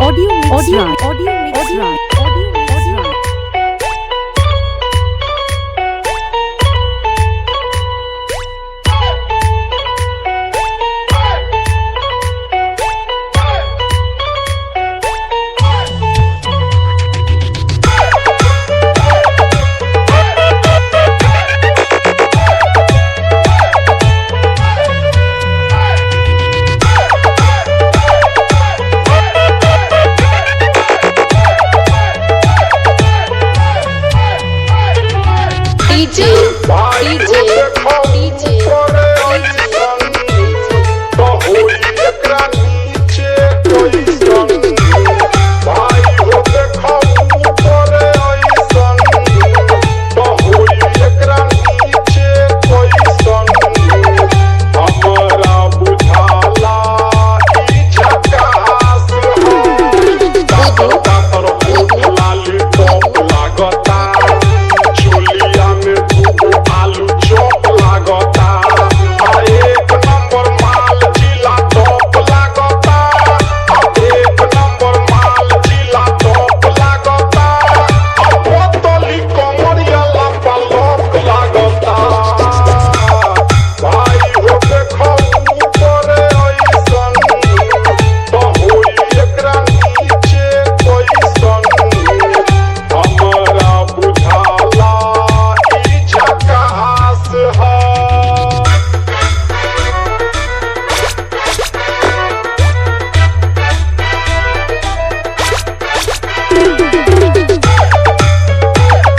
Raj Recording.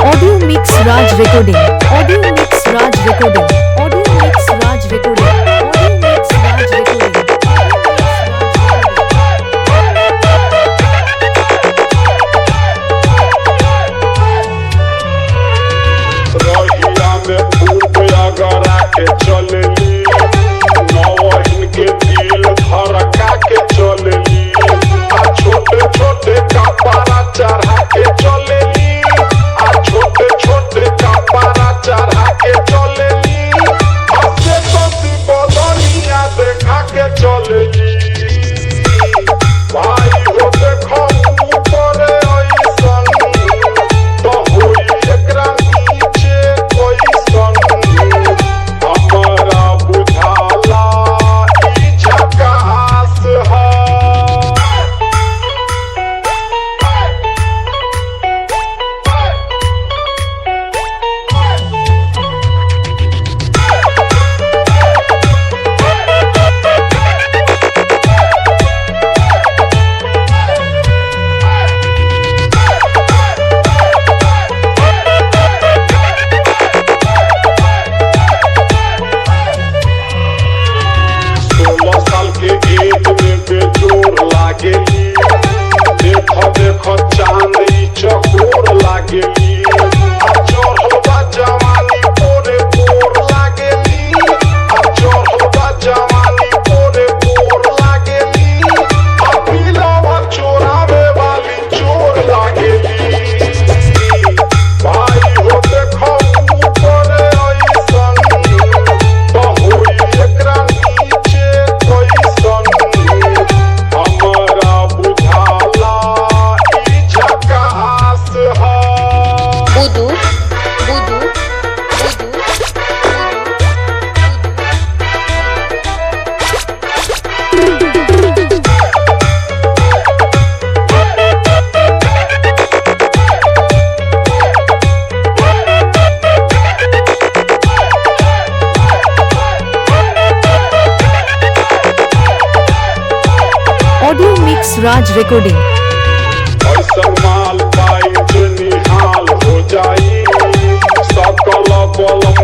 Audio Mix Raj Recording. Audio Mix Raj Recording. Audio Mix Raj Recording. रहिया में खूब अगरा के चलली, नौवहिन के दिल धड़का के चलली, आ छोटे छोटे कपड़ा चढ़ा के चलली, आ छोटे छोटे कपड़ा चढ़ा के चलली, हंसे हंसी बदनिया देखा के चलली। भाई हो देखो ऊपर ऐसन तो होई एकरा नीचे कैसन, हमरा बुझाला ई झकास है। देखो चांद ई चकोर लागेली, आ चढ़लबा जवानी पोरे पोर लागेली, आ चढ़लबा जवानी पोरे पोर लागेली, आ पिलवा चोरावे वाली चोर लागेली। भाई हो देखो ऊपर ऐसन तो होई एकरा नीचे कैसन, हमरा बुझाला ई झकास है। बुदू बुदू Audio Mix Raj Recording. ऐसन माल पाई जे निहाल हो जाई, सकल बलम